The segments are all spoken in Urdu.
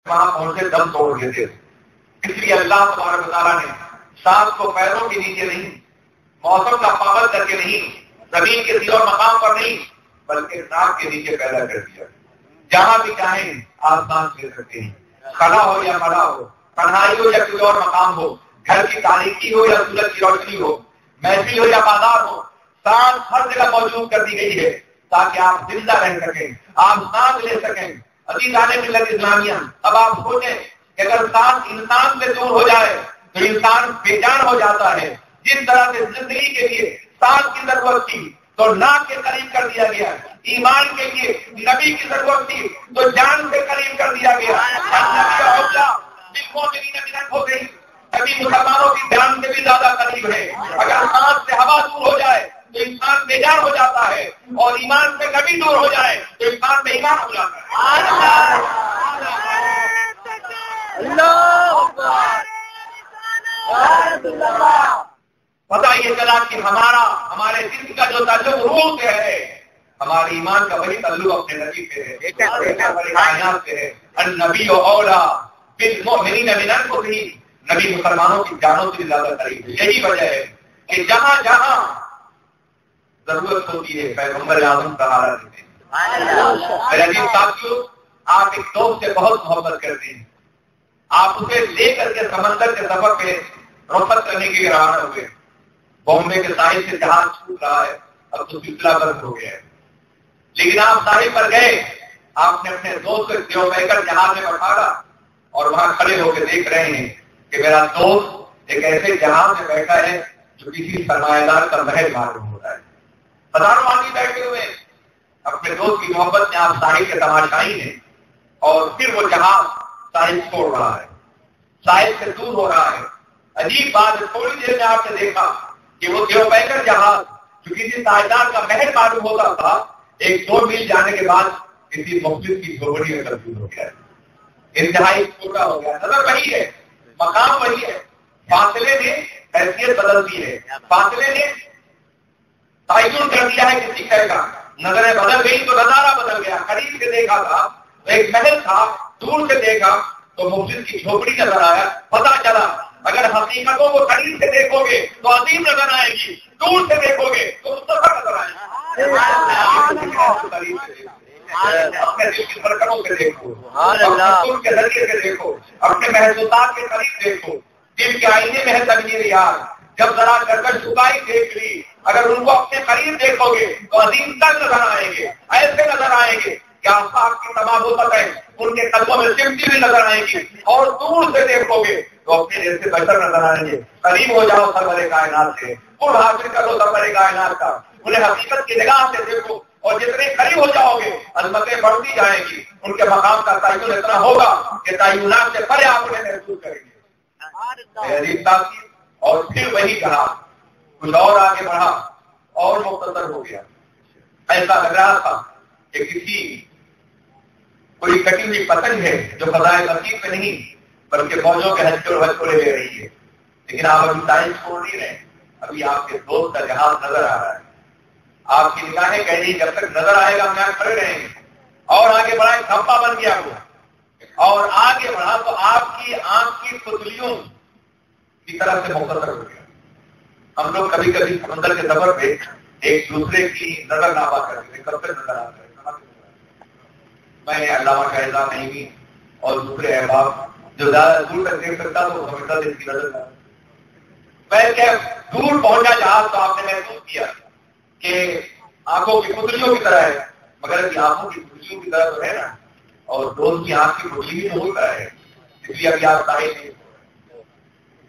وہاں پہنچے دم توڑ دیتے تھے. اس لیے اللہ تبارک و تعالیٰ نے سانس کو پیروں کے نیچے نہیں، موسم کا پابند کر کے نہیں، زمین کے زیر مقام پر نہیں، بلکہ ناک کے نیچے پیدا کر دیا. جہاں بھی چاہیں آپ سانس لے سکتے ہیں، کھڑا ہو یا کھڑا ہو، پڑھائی ہو یا کوئی اور مقام ہو، گھر کی تاریکی ہو یا سورج کی روشنی ہو، محفل ہو یا بازار ہو، سانس ہر جگہ موجود کر دی گئی ہے تاکہ آپ زندہ رہ سکیں، آپ سانس لے سکیں. عزیزان ملت اسلامیہ، اب آپ سوچیں کہ اگر سانس انسان سے دور ہو جائے تو انسان بے جان ہو جاتا ہے. جس طرح سے زندگی کے لیے سانس کی ضرورت تھی تو ناک کے قریب کر دیا گیا، ایمان کے لیے نبی کی ضرورت تھی تو جان سے قریب کر دیا گیا. ہو گئی ابھی مسلمانوں کی جان سے بھی زیادہ قریب ہے. اگر سانس سے ہوا دور ہو جائے تو انسان بے جان ہو جاتا ہے، اور ایمان سے نبی دور ہو جائے تو انسان بے ایمان ہو جاتا ہے. پتہ یہ چلا کہ ہمارے دل کا جو تعلق روح سے ہے، ہمارے ایمان کا وہی تعلق اپنے نبی سے ہے، کائنات سے ہے. النبی اولا بالمؤمنین من انفسہم، نبی مسلمانوں کی جانوں سے زیادہ قریب ہے. یہی وجہ ہے کہ جہاں جہاں ضرورت ہوتی ہے پیغمبر اعظم کا حالہ دیتے ہیں. میرے عزیز ساتھیوں، آپ ایک دوست سے بہت محبت کرتے ہیں، آپ اسے لے کر کے سمندر کے سفر پہ رخصت کرنے کے لیے روانہ ہوئے. بامبے کے ساحل سے جہاز چھوٹ رہا ہے، اب تو سلسلہ بند ہو گیا ہے، لیکن آپ ساحل پر گئے، آپ نے اپنے دوست کو دیو بہ کر جہاز میں بٹھایا اور وہاں کھڑے ہو کے دیکھ رہے ہیں کہ میرا دوست ایک ایسے جہاز میں بیٹھا ہے جو کسی سرمایہ دار کا محل معلوم ہوتا ہے. ہزاروں آدمی بیٹھے ہوئے اپنے دوست کی محبت میں آپ ساحل کے تماشائی ہیں، اور پھر وہ جہاز ساحل چھوڑ رہا ہے، ساحل سے دور ہو رہا ہے. عجیب بات ہے، تھوڑی دیر میں آپ نے دیکھا کہ وہ دیو بہ کر جہاز جو کسی سائیدار کا محل معلوم ہوتا تھا، 1-2 میل جانے کے بعد کسی مخلص کی جھوپڑی میں تبدیل ہو گیا ہے. انتہائی چھوٹا ہو گیا. نظر وہی ہے، مقام وہی ہے، فاصلے نے حیثیت بدل دی ہے، فاصلے نے تعین کر دیا ہے کسی شے کا. نظریں بدل گئی تو نظارہ بدل گیا. قریب سے دیکھا تھا تو ایک محل تھا، دور سے دیکھا تو مخلص کی جھوپڑی نظر آیا. پتا چلا اگر حقیقتوں کو قریب سے دیکھو گے تو عظیم نظر آئے گی، دور سے دیکھو گے تو مستقبل نظر آئے گی. اپنے دل کی دھڑکنوں سے دیکھو، اپنے کے ذریعے سے دیکھو، اپنے محسوسات کے قریب دیکھو. دل کے آئینے میں ہے تغیر یار. جب ذرا گردن جھکائی دیکھ لی، اگر ان کو اپنے قریب دیکھو گے تو عظیم تر نظر آئیں گے، ایسے نظر آئیں گے کہ آفتاب کی تمام ہوتا ہے ان کے قدموں میں چمٹی بھی نظر آئیں گی. اور دور سے دیکھو گے تو اپنے جیسے بشر نظر آئیں گے. قریب ہو جاؤ سرور کائنات سے، خود حاصل کرو سرور کائنات کا، انہیں حقیقت کی نگاہ سے دیکھو، اور جتنے قریب ہو جاؤ گے عظمتیں بڑھتی جائیں گی. ان کے مقام کا تعین اتنا ہوگا کہ تعینات سے پرے آپ انہیں محسوس کریں گے. اور پھر وہی کہا، کچھ اور آگے بڑھا اور مختصر ہو گیا. ایسا لگ رہا تھا کہ کسی کوئی کٹی ہوئی پتنگ ہے جو فضائے نصیب میں نہیں بلکہ فوجوں کے ہنچے اور ہچکولے لے رہی ہے. لیکن آپ ابھی سائنس چھوڑ نہیں رہے، ابھی آپ کے دوست کا جہاز نظر آ رہا ہے. آپ کی نگاہیں کہہ رہی جب تک نظر آئے گا ہم یہاں کھڑے رہیں گے. اور آگے بڑھا، ایک کھمبا بن گیا وہ، اور آگے بڑھا تو آپ کی آنکھ کی پتلیوں کی طرف سے مختصر ہو گیا. ہم لوگ کبھی کبھی سمندر کے سفر پہ ایک دوسرے کی نظر نامہ کرتے ہیں، کب تک نظر آتا ہے. میں علامہ شاہزہ نہیں اور دوسرے احباب جو زیادہ دور تک دیکھ سکتا تو سمجھتا تھا اس کی نظر. میں کیا دور پہنچا جہاز تو آپ نے محسوس کیا کہ آنکھوں کی پتلیوں کی طرح ہے، مگر ابھی آنکھوں کی پتلیوں کی طرح تو ہے نا، اور دوست کی آنکھ کی پتلی بھی تو ہوتا ہے. اس لیے ابھی آپ ساحل نہیں،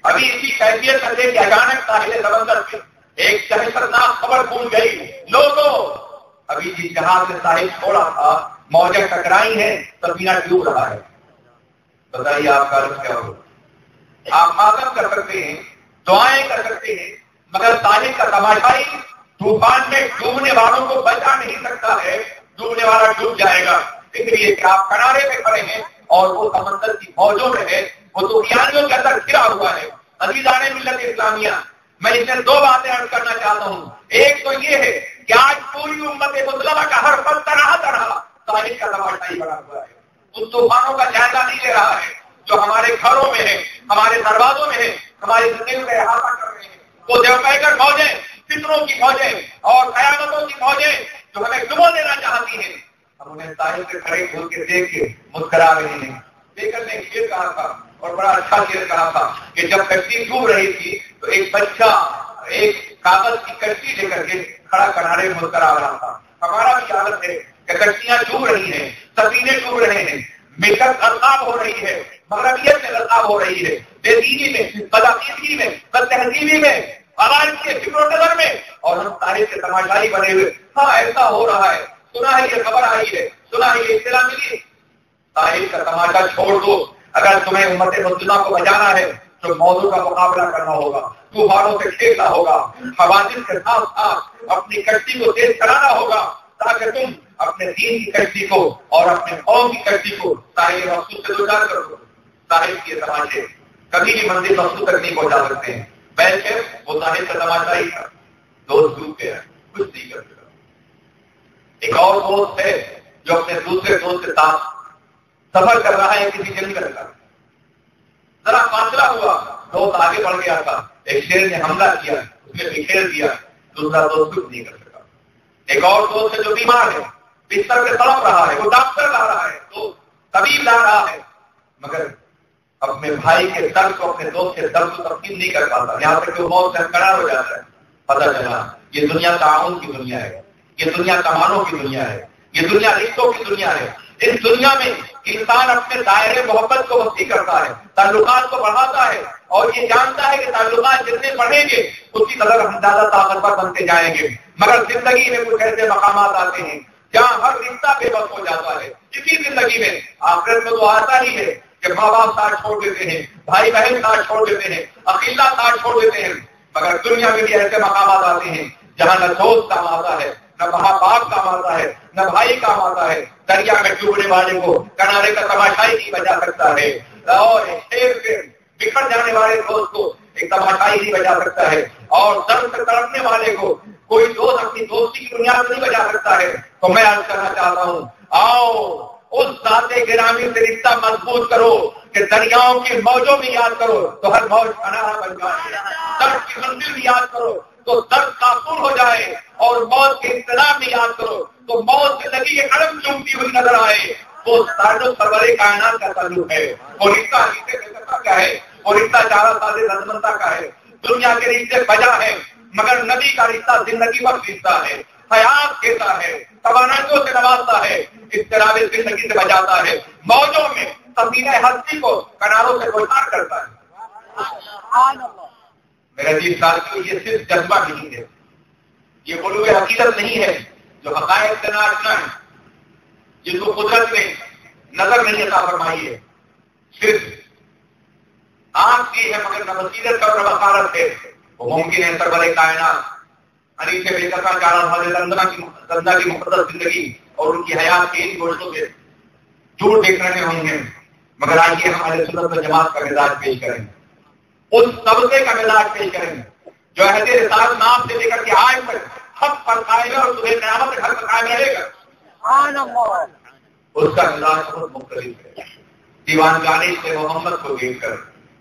ابھی اس کی کیفیت کرتے کہ اچانک ساحل سمندر سے ایک شہرناک خبر پھول گئی. لوگوں ابھی جس جہاز سے ساحل چھوڑا تھا موجیں ٹکرائی ہیں، سفینہ ڈوب رہا ہے. بتائیے آپ کا عرض کیا ہوگا. آپ ماتم کر سکتے ہیں، دعائیں کر سکتے ہیں، مگر ساحل کا تماشائی طوفان میں ڈوبنے والوں کو بچا نہیں سکتا ہے. ڈوبنے والا ڈوب جائے گا. اس لیے کہ آپ کنارے پہ کھڑے ہیں اور وہ سمندر کی فوجوں میں ہے، وہ طوفانیوں کے اندر گھرا ہوا ہے. عزیزان ملت اسلامیہ، میں اس میں 2 باتیں عرض کرنا چاہتا ہوں. ایک تو یہ ہے کہ آج پوری امت مسلمہ کا ہر فرد طرح طرح ساحل کا تماشائی بنا ہوا ہے. اس طوفانوں کا جائزہ نہیں لے رہا جو ہمارے گھروں میں ہیں، ہمارے دروازوں میں ہیں، ہماری زندگی میں احاطہ کر رہے ہیں، وہ دیوپیکر فوجیں، فطروں کی فوجیں اور قیادتوں کی فوجیں جو ہمیں ڈبو دینا چاہتی ہیں، ہم انہیں ساحل سے کھڑے کھول کے دیکھ کے مسکرا رہے ہیں۔ لیکن نے شیر کہا تھا اور بڑا اچھا شیر کہا تھا کہ جب کشتی ڈوب رہی تھی تو ایک بچہ ایک کاغذ کی کشتی لے کر کے کھڑا کنارے مسکرا رہا تھا۔ ہمارا بھی عادت ہے کہ کشتیاں ڈوب رہی ہیں، سفینے ڈوب رہے ہیں، ملت غرقاب ہو رہی ہے، مغربیت میں غرقاب ہو رہی ہے، بے دینی میں، بدعقیدگی میں، بد تہذیبی میں، عوام کے فکر و نظر میں، اور ہم تاریخ کے تماشائی بنے ہوئے ہاں ایسا ہو رہا ہے، سنا ہے یہ خبر آئی ہے، سنا ہے یہ اطلاع ملی۔ تاریخ کا تماشا چھوڑ دو، اگر تمہیں امت مسلمہ کو بچانا ہے تو موضوع کا مقابلہ کرنا ہوگا، طوفانوں سے کھیلنا ہوگا، حوادث کے ساتھ ساتھ اپنی کشتی کو تیز چلانا ہوگا تاکہ تم اپنے دین کی کشتی کو اور اپنے قوم کی کشتی کو تاریخ مقصود سے دوچار کر دو۔ تاریخ کے تماشے کبھی بھی منزل مقصود تک نہیں پہنچا سکتے ہیں، بلکہ وہ تاریخ کا تماشا ہی تھا، دوست ڈوب گیا کچھ نہیں کر سکا۔ ایک اور دوست ہے جو اپنے دوسرے دوست کے ساتھ سفر کر رہا ہے کسی جنگل کا، ذرا فاصلہ ہوا، دوست آگے بڑھ گیا تھا، ایک شیر نے حملہ کیا، اس نے بکھیر دیا، دوسرا دوست کچھ نہیں کر سکا۔ ایک اور دوست ہے جو بیمار ہے، بستر پہ تڑپ رہا ہے، وہ ڈاکٹر لا رہا ہے، تو طبیب لا رہا ہے، مگر اپنے بھائی کے درد کو اپنے دوست کے درد کو تبدیل نہیں کر پاتا، یہاں تک کہ وہ موت سے قرار ہو جاتا ہے۔ پتہ چلا یہ دنیا تعاون کی دنیا ہے، یہ دنیا کمانوں کی دنیا ہے، یہ دنیا رشتوں کی دنیا ہے۔ اس دنیا میں انسان اپنے دائرے محبت کو وسیع کرتا ہے، تعلقات کو بڑھاتا ہے، اور یہ جانتا ہے کہ تعلقات جتنے بڑھیں گے اسی قدر ہم زیادہ طاقتور بنتے جائیں گے۔ مگر زندگی میں کچھ ایسے مقامات آتے ہیں جہاں ہر رشتہ بے بس ہو جاتا ہے۔ اسی زندگی میں آخرت میں تو آتا ہی ہے کہ ماں باپ ساتھ چھوڑ دیتے ہیں، بھائی بہن ساتھ چھوڑ دیتے ہیں، عقیدہ ساتھ چھوڑ دیتے ہیں، مگر دنیا میں بھی ایسے مقامات آتے ہیں جہاں نہ دوست کام آتا ہے، نہ ماں باپ کام آتا ہے، نہ بھائی کام آتا ہے۔ دریا میں ڈوبنے والے کو کنارے کا تماشائی نہیں بچا سکتا ہے، اور شیر سے بکھر جانے والے دوست کو ایک تماشائی نہیں بچا سکتا ہے، اور درد سے تڑپنے والے کو کوئی دوست اپنی دوستی کی بنیاد نہیں بچا سکتا ہے۔ تو میں عرض کرنا چاہتا ہوں، آؤ اس ذات گرامی سے رشتہ مضبوط کرو کہ دریاؤں کی موجوں میں یاد کرو تو ہر موج پناہ بن جائے، درد کی منزل میں یاد کرو تو درد کافور ہو جائے، اور موت کے انتظام میں یاد کرو تو موت زندگی کے قدم چومتی ہوئی نظر آئے۔ وہ تعلق سرور کائنات کا تعلق ہے، وہ رشتہ کا ہے، وہ رشتہ 4 رضمندہ کا ہے۔ دنیا کے رشتے بجا ہے، مگر نبی کا رشتہ زندگی وقت رشتہ ہے، حیات دیتا ہے، توانائیوں سے نوازتا ہے، اضطراب زندگی سے بچاتا ہے، موجوں میں سفینہ ہستی کو کناروں سے گلزار کرتا ہے۔ میرا جی ساتھی، یہ صرف جذبہ نہیں ہے، یہ بلوغ حقیقت نہیں ہے جو حقائق سے نہ آشنا ہے، جن کو قدرت نے نظر نہیں عطا فرمائی ہے، صرف آنکھ کی ہے مگر نہ بصیرت کا اور نہ بصارت ہے۔ وہ ممکن ہے سرور کائنات علی سے بے قصہ 4 کی مقدس زندگی اور ان کی حیات کی ان گوشتوں سے جھوٹ دیکھنے میں ہوں گے، مگر آئیے ہمارے سنت و جماعت کا مزاج پیش کریں، اس سبزے کا مزاج پیش کریں جو عہد رسالت نام سے لے کر کے آج تک حق پر قائم ہے اور صبح قیامت تک حق پر قائم رہے گا۔ اس کا مزاج بہت مختلف ہے۔ دیوان گانی سے محمد کو دیکھ کر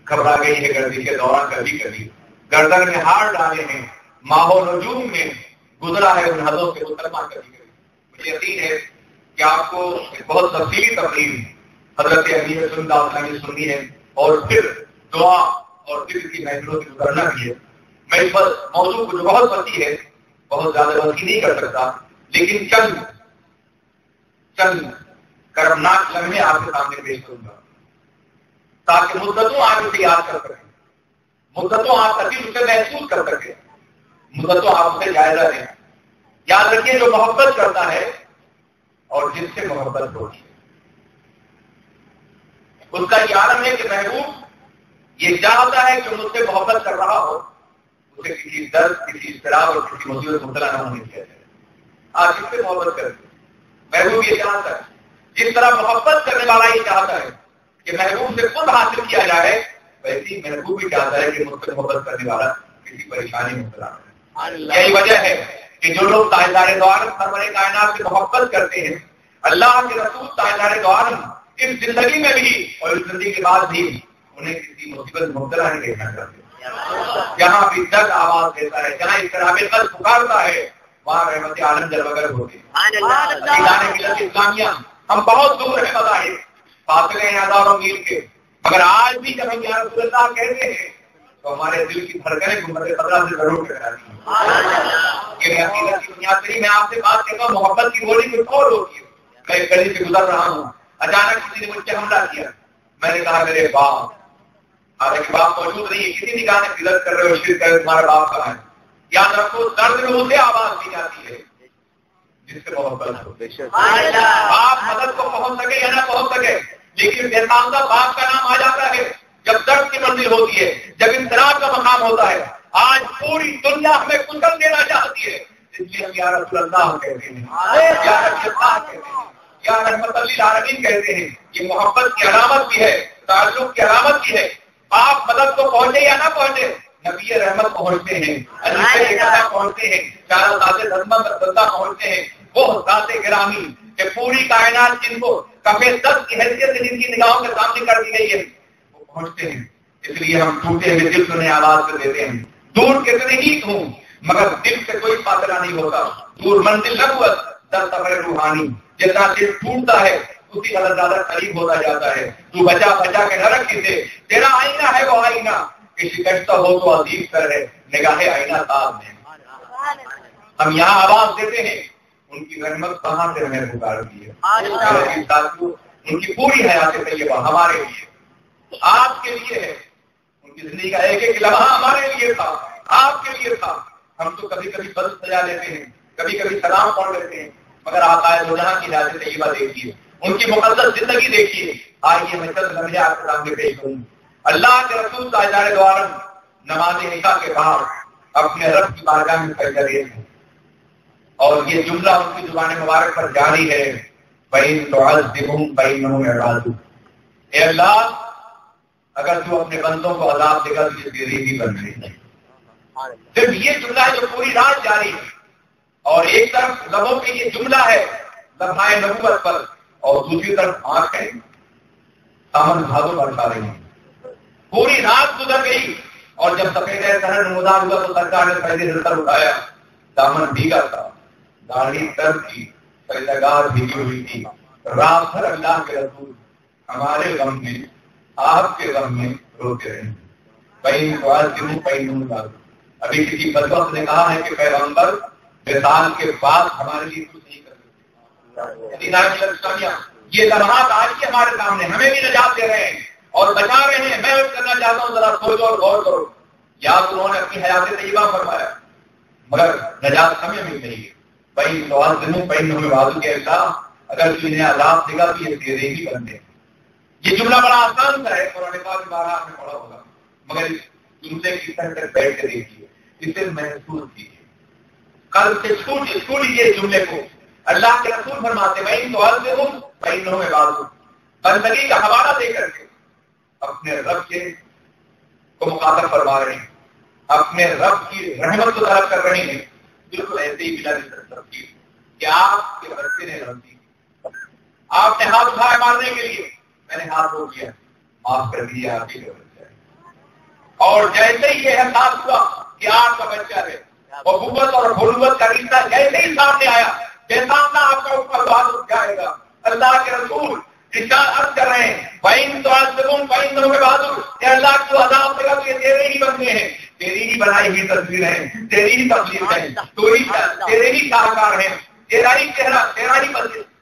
گھبرا گئی ہے گردی کے دوران، کبھی کبھی گردن میں ہار ڈالے ہیں، ماحول نجوم میں گزرا ہے ان حدوں سے مسلمان کبھی کبھی۔ مجھے یقین ہے کہ آپ کو بہت تفصیلی تقریر حضرت علی رسول اللہ نے سنی ہے، اور پھر دعا اور دل کی محفلوں سے گزرنا بھی ہے۔ میں اس موضوع کو جو بہت وسیع ہے بہت زیادہ وسیع نہیں کر سکتا، لیکن چند کرمناک لمحے آپ کے سامنے پیش کروں گا تاکہ مدتوں آپ اسے یاد کر سکیں، مدتوں آپ تقریب اسے محسوس کر سکیں، مدتوں آپ اسے جائزہ لیں۔ یاد رکھیے جو محبت کرتا ہے اور جس سے محبت ہوتی ہے اس کا یہ عالم ہے کہ محبوب یہ چاہتا ہے کہ مجھ سے محبت کر رہا ہو اسے کسی درد، کسی اضطراب اور کسی مصیبت مبتلا نہ ہونے دیا جائے۔ آپ کس سے محبت کرتے ہیں؟ محبوب یہ چاہتا ہے، جس طرح محبت کرنے والا یہ چاہتا ہے کہ محبوب سے خود حاصل کیا جائے، ویسے محبوب بھی چاہتا ہے کہ مجھ سے محبت کرنے والا کسی پریشانی میں مبتلا نہ۔ یہی وجہ ہے کہ جو لوگ تاجدار دو عالم سرور کائنات سے محبت کرتے ہیں، اللہ کے رسول تاجدار دو عالم اس زندگی میں بھی اور اس زندگی کے بعد بھی انہیں کسی مصیبت مبتلا نہیں دیکھنا چاہتے. جہاں بھی درد آواز دیتا ہے، جہاں اس طرح قلب پکارتا ہے، وہاں رحمت عالم جلوگر ہوتی ہے. اسلامیہ ہم بہت دور ہیں بظاہر، فاصلے ہیں ہزاروں میل کے، مگر آج بھی جب ہم یا رسول اللہ کہتے ہیں تو ہمارے دل کی دھڑکنیں گنبد خضرا سے ضرور ٹکراتی ہیں. یہ عقیدت کی بنیاد پر میں آپ سے بات کرتا ہوں. محبت کی بولی کچھ اور ہوتی ہے. میں ایک گلی سے گزر رہا ہوں، اچانک کسی نے مجھ سے حملہ کیا. میں نے کہا میرے باپ، حالانکہ باپ موجود نہیں ہے. کسی نے کہا قلت کر رہے ہو، شرک کر تمہارا باپ کہاں ہے. یاد رکھو درد میں اسے آواز دی جاتی ہے جس سے محبت ہو. باپ مدد کو پہنچ سکے یا نہ پہنچ سکے، لیکن بے خاندہ باپ کا نام آ جاتا ہے جب درد کی منزل ہوتی ہے، جب انفراد کا مقام ہوتا ہے. آج پوری دنیا ہمیں کچل دینا چاہتی ہے، اس لیے ہم یا رسول اللہ کہتے ہیں، یا رسول اللہ کہتے ہیں، یا رحمت للعالمین کہتے ہیں. یہ محبت کی علامت بھی ہے، تعلق کی علامت بھی ہے. آپ مدد کو پہنچے یا نہ پہنچے، نبی رحمت پہنچتے ہیں، اللہ پہنچتے ہیں، چارہ ذات رحمت پہنچتے ہیں. وہ ذات گرامی کہ پوری کائنات جن کو کفے دست کی حیثیت سے جن کی نگاہوں کے سامنے کر دی گئی ہے، وہ پہنچتے ہیں. اس لیے ہم ٹوٹے ہوئے دل سنے آواز کر دیتے ہیں. دور کتنے ہی ہوں مگر دل سے کوئی فاصلہ نہیں ہوتا. دور منزل نبوت در سفر روحانی. جتنا دل ٹوٹتا ہے اسی قدر زیادہ قریب ہوتا جاتا ہے. تو بچا بچا کے نہ رکھی سے، تیرا آئینہ ہے وہ آئینہ کہ شکستہ ہو تو عزیز کر ہے نگاہ آئینہ صاحب میں. ہم یہاں آواز دیتے ہیں، ان کی رحمت کہاں سے ہمیں پکار دی ہے. ان کی پوری حیات طیبہ ہمارے لیے، آپ کے لیے ہے. ان کی زندگی کا ایک ایک لمحہ ہمارے لیے تھا، آپ کے لیے تھا. ہم تو کبھی کبھی بس سجا لیتے ہیں، کبھی کبھی سلام پڑھ لیتے ہیں، مگر آقا دو جہاں کی حیات طیبہ دیکھیے، ان کی مقدس زندگی دیکھیے. آئیے میں چند لمحے آپ کے سامنے پیش کروں. اللہ کے رسول تاجدار دو عالم نماز عشاء کے بعد اپنے رب کی بارگاہ میں سجدہ دیے ہیں، اور یہ جملہ ان کی زبان مبارک پر جاری ہے، بَإِن تُعَذِّبْهُمْ فَإِنَّهُمْ عِبَادُكَ. اے اللہ اگر تو اپنے بندوں کو عذاب دے گا تو یہ تیری ہی بن رہی ہے. صرف یہ جملہ ہے جو پوری رات جاری ہے، اور ایک طرف لبوں پہ یہ جملہ ہے لمحہ نبوت پر، اور دوسری طرف آنکھیں سامن بھادو برسا رہی ہیں. پوری رات گزر گئی اور جب سفید سرحد نمودار ہوا تو سرکار نے پہلے سر اٹھایا. دامن بھیگا تھا، داڑھی تر تھی، سجدگار بھیگی ہوئی تھی. رات بھر اللہ کے رسول ہمارے غم میں، آپ کے غم میں روتے رہے. ابھی کسی بدبخت نے کہا ہے کہ پیغمبر وصال کے بعد ہمارے لیے کچھ نہیں کرتے. یہ لمحات آج بھی ہمارے سامنے ہمیں بھی نجات دے رہے ہیں اور بچا رہے ہیں. میں کرنا چاہتا ہوں ذرا سوچو اور غور کرو. یا انہوں نے اپنی حیات طیبہ فرمایا مگر نجات ہمیں مل رہی ہے. بھائی سوال دنوں بھائی ہمیں واضح کے اللہ اگر تو انہیں عذاب دے گا تو یہ تیرے ہی بندے. یہ جملہ بڑا آسان سا ہے، قرآن پاک میں 12 میں پڑھا ہوگا، مگر اس جملے کی طرح بیٹھ کے دیکھیے، اسے محسوس کیجیے، قلب سے چھو لیجیے جملے کو. اللہ کے رسول فرماتے بھائی سوال سے ہوں بھائی نو میں بات ہوں، بندگی کا حوالہ دے کر کے اپنے رب کے کو مخاطب فرما رہے ہیں، اپنے رب کی رحمت کو طلب کر رہے ہیں. بالکل ایسے ہی بلا ترتیب کہ آپ کے بچے نے غلطی، آپ نے ہاتھ اٹھایا مارنے کے لیے، میں نے ہاتھ روک دیا، معاف کر دیا، آپ ہی کا بچہ ہے. اور جیسے ہی یہ احساس ہوا کہ آپ کا بچہ ہے، ابوت اور بلوت کا رشتہ جیسے ہی سامنے آیا، بےسامنا آپ کا اوپر بات اٹھ جائے گا. اللہ کے رسول عرض کر رہے ہیں بھائی تو بہادر، اللہ کو عذاب دے گا تو یہ تیرے ہی بندے ہیں، تیری ہی بنائی ہوئی تصویر ہے، تیری ہی تصویر ہے، تیرے ہی شاہکار ہیں، تیرا ہی چہرہ، تیرا ہی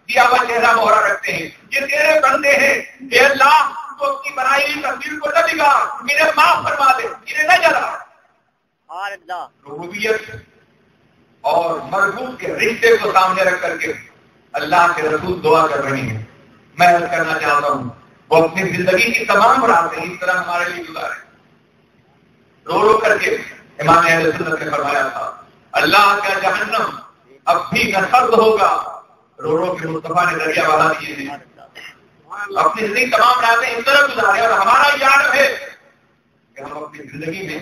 دیا ہوا چہرہ مہرا رکھتے ہیں، یہ تیرے بندے ہیں. اے اللہ تو اپنی بنائی ہوئی تصویر کو نہ بگاڑ، انہیں معاف فرما دے، انہیں نہ جلا. ربوبیت اور مربوط کے رشتے کو سامنے رکھ کر کے اللہ کے رسول دعا کر رہے ہیں. میں عرض کرنا چاہتا ہوں وہ اپنی زندگی کی تمام راتیں اس طرح ہمارے لیے گزارے، رو رو کر کے. امام اہل سنت نے فرمایا تھا اللہ کا جہنم اب بھی نہ سرد ہوگا، رو رو کے مصطفیٰ نے دریا والا کیے ہیں. اپنی زندگی تمام راتیں اس طرح گزارے، اور ہمارا یاد ہے کہ ہم اپنی زندگی میں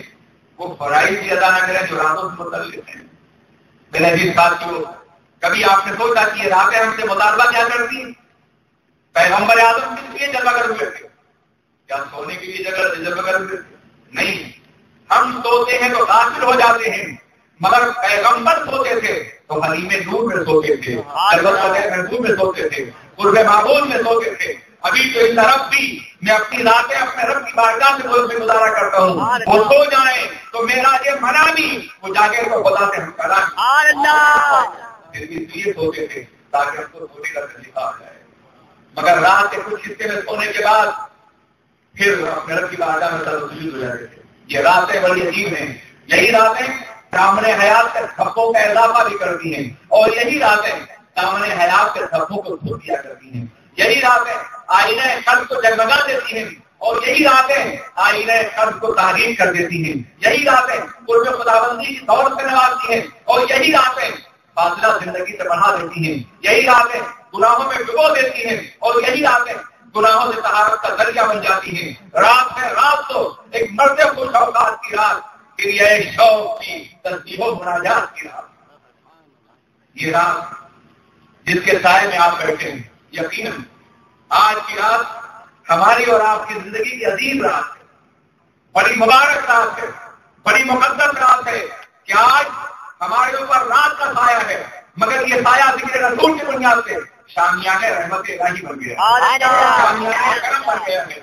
وہ فرائض بھی ادا نہ کریں جو راتوں سے متعلق ہیں. میرے عزیز ساتھیوں، کبھی آپ نے سوچا کہ یہ راتیں ہم سے مطالبہ کیا کرتی ہیں؟ پیغمبر اعظم کس لیے جلوہ گر ہوئے تھے؟ کیا سونے کے لیے جلوہ گر ہوئے تھے؟ نہیں. ہم سوتے ہیں تو غافل ہو جاتے ہیں، مگر پیغمبر سوتے تھے تو حلیم نور میں سوتے تھے، محبوب میں سوتے تھے، قرب معبود میں سوتے تھے. ابھی تو ان رب بھی میں اپنی راتیں اپنے رب کی بارگاہ سے گزارا کرتا ہوں. وہ سو جائیں تو میرا یہ منع نہیں، وہ جاگے تو خدا سے ہم کرا پھر بھی اس لیے سوتے تھے تاکہ ہم کو تھوڑی کا تجربہ آ جائے. مگر رات کے کچھ حصے میں سونے کے بعد پھر اپنے رب کی بارگاہ میں ترسیل ہو جاتے تھے. یہ راتیں بڑی عجیب ہیں. یہی راتیں دامن حیات کے دھبوں کا اضافہ بھی کرتی ہیں، اور یہی راتیں دامن حیات کے دھبوں کو دور کیا کرتی ہیں. یہی راتیں آئینہ قلب کو جگمگا دیتی ہیں، اور یہی راتیں آئینہ قلب کو تحریر کر دیتی ہیں. یہی راتیں قرب خداوندی کی دور سے نوازتی ہیں، اور یہی راتیں فاصلہ زندگی سے بڑھا دیتی ہیں. یہی راتیں گناہوں میں ڈبو دیتی ہیں، اور یہی راتیں گناہوں سے طہارت کا ذریعہ بن جاتی ہیں. رات ہے رات تو ایک مرد خوش اوقات کی رات، پھر یہ ایک شوق کی تسبیح و مناجات کی رات. یہ رات جس کے سائے میں آپ بیٹھے ہیں، یقیناً آج کی رات ہماری اور آپ کی زندگی کی عظیم رات ہے، بڑی مبارک رات ہے، بڑی مقدس رات ہے کہ آج ہمارے اوپر رات کا سایہ ہے، مگر یہ سایہ ذکر رسول کی بنیاد سے شامیانہ رحمت الہی بن گیا، شامیانہ کرم بن گیا ہے.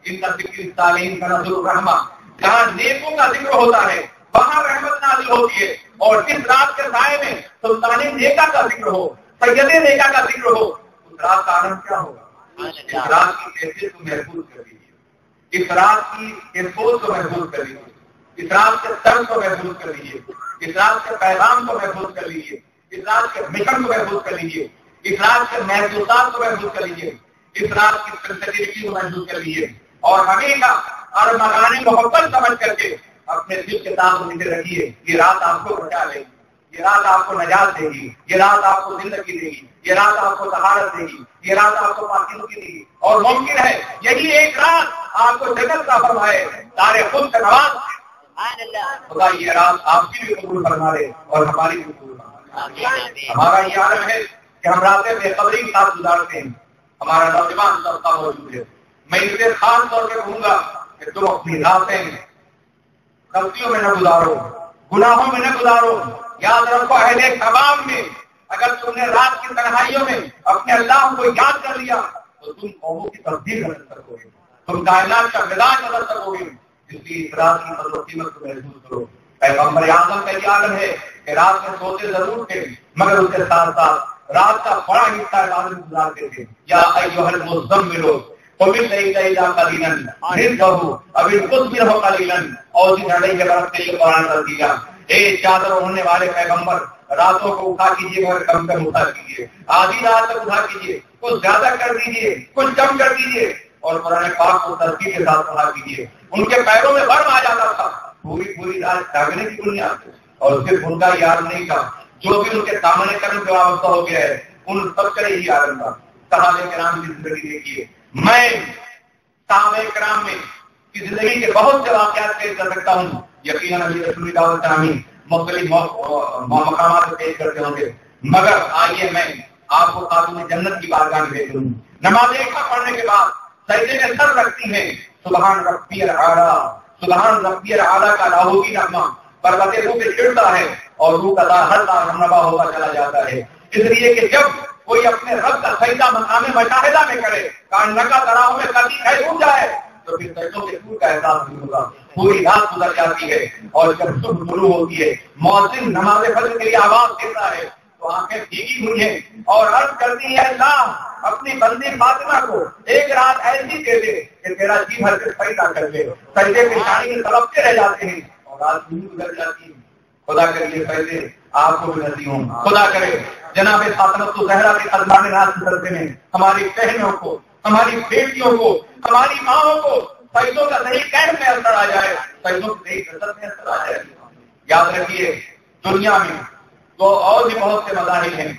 ان کا ذکر تعلیم کا نزول الرحمہ، جہاں نیکوں کا ذکر ہوتا ہے وہاں رحمت نازل ہوتی ہے. اور جس رات کے سائے میں سلطان نیکا کا ذکر ہو، سید نیکا کا ذکر ہو، اس رات کا آنند کیا ہوگا. اس رات کی کیفیت کو محفوظ کر لیجیے، اس رات کی انفوز کو محفوظ کر لیجیے، اس رات کے سر کو محفوظ کر لیجیے، اس رات کے پیغام کو محفوظ کر لیجیے، اس رات کے مشن کو محفوظ کر لیجیے، اس رات کے محسوسات کو محفوظ کر لیجیے، اس رات کی سنسیٹیوٹی کو محفوظ کر لیجیے، اور ہمیشہ اور مکانی محبت سمجھ کر کے اپنے دل کے ساتھ مجھے رکھیے. یہ رات آپ کو بچا لے گی، یہ رات آپ کو نجات دے گی، یہ رات آپ کو زندگی دے گی، یہ رات آپ کو طہارت دے گی، یہ رات آپ کو پاکیزگی دے گی. اور ممکن ہے یہی ایک رات آپ کو جنت کا فرمائے، سارے خود سے نواز. خدا یہ رات آپ کی بھی قبول فرما لے اور ہماری بھی قبول فرما لے. ہمارا یہ عالم ہے کہ ہم راتیں بے خبری کے ساتھ گزارتے ہیں. ہمارا نوجوان طبقہ موجود ہے. میں اسے خاص طور پہ کہوں گا کہ تم اپنی راتیں غلطیوں میں نہ گزارو، گناہوں میں نہ گزارو. یاد رکھو اہل تمام میں اگر تم نے رات کی تنہائیوں میں اپنے اللہ کو یاد کر لیا تو تم قوموں کی تبدیل بدل سکو گے، تم کائنات کا مزاج بدل سکو گے. اس لیے اس رات کی قدر و قیمت کو محسوس کرو. پیغمبر اعظم کا یہ عالم ہے کہ رات میں سوتے ضرور تھے، مگر اس کے ساتھ ساتھ رات کا بڑا حصہ عبادت میں گزارتے تھے. یا ایھا المزمل قم الليل الا قليلا نصفه او انقص منه قليلا اور جس علیہ کے برکت سے یہ قرآن کر دیا. اے چادر اڑنے والے پیغمبر، راتوں کو اٹھا کیجیے مگر کم کم اٹھا کیجیے، آدھی رات تک اٹھا کیجیے، کچھ زیادہ کر دیجیے، کچھ کم کر دیجیے، اور قرآن پاک کو ترتیب کے ساتھ پڑھا کیجیے. ان کے پیروں میں برم آ جاتا تھا پوری رات جاگنے کی بنیاد سے، اور صرف ان کا یاد نہیں تھا، جو بھی ان کے سامنے کرنے سے وابستہ ہو گیا ہے ان سب کا یہی عالم تھا. صحابہ کرام کی زندگی دیکھیے. میں صحابہ کرام میں کی زندگی کے بہت سے واقعات پیش کر سکتا ہوں. یقیناً ابھی رسول دعوت تعمیر مختلف مقامات پیش کرتے ہوں گے، مگر آئیے میں آپ کو خاتون جنت کی بارگاہ میں بھیج دوں. نماز ایکا پڑھنے کے بعد سجدے میں سر رکھتی ہیں، سبحان ربی الاعلیٰ، سبحان ربی الاعلیٰ کا لاہوری نغمہ پروت روح پہ چڑھتا ہے اور روح کا ہر بار ہمنوا ہوتا چلا جاتا ہے. اس لیے کہ جب کوئی اپنے رب کا سجدہ مقام مشاہدہ میں کرے، کانڈا کا تراؤ میں کبھی کھڑے ہو جائے تو پھر سجدوں کے سور کا احساس نہیں ہوگا. پوری رات گزر جاتی ہے اور جب صبح شروع ہوتی ہے مؤذن نماز فجر کے لیے آواز دیتا ہے تو آنکھیں بھیگی ہوئی ہیں اور عرض کرتی ہے اللہ اپنی بندی فاطمہ کو ایک رات ایسی دے دے کہ تیرا جی بھر کے سجدہ کر لے. سجدے پیشانی میں تڑپتے رہ جاتے ہیں اور رات یوں گزر جاتی ہے. خدا کریے پہلے آپ کو بھی نصیب ہوں. خدا کرے جناب فاطمہ الزہرا کے قدمان راز گزرتے ہیں ہماری بہنوں کو، ہماری بیٹیوں کو، ہماری ماؤں کو سجدوں کا صحیح کیف میں اثر آ جائے، سجدوں کی صحیح کثرت میں اثر آ جائے. یاد رکھیے دنیا میں تو اور بھی بہت سے مذاہب ہیں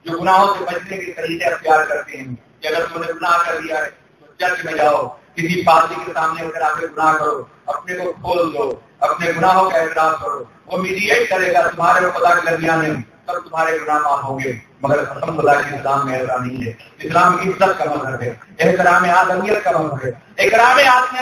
جو گناہوں سے بچنے کے طریقے اختیار کرتے ہیں کہ اگر تم نے گناہ کر دیا ہے تو چرچ میں جاؤ، کسی پادری کے سامنے اگر آپ گناہ کرو، اپنے کو کھول دو، اپنے گناہوں کا اعتراف کرو، وہ میڈیٹ کرے گا تمہارے اور خدا کے درمیان میں. تب تمہارے گناہ معاف ہوں گے، مگر قسم خدا کی اسلام میں ایسا نہیں ہے۔ اسلام عزت کا مذہب ہے، احترام آدمیت کا مذہب ہے، اکرام آدمیت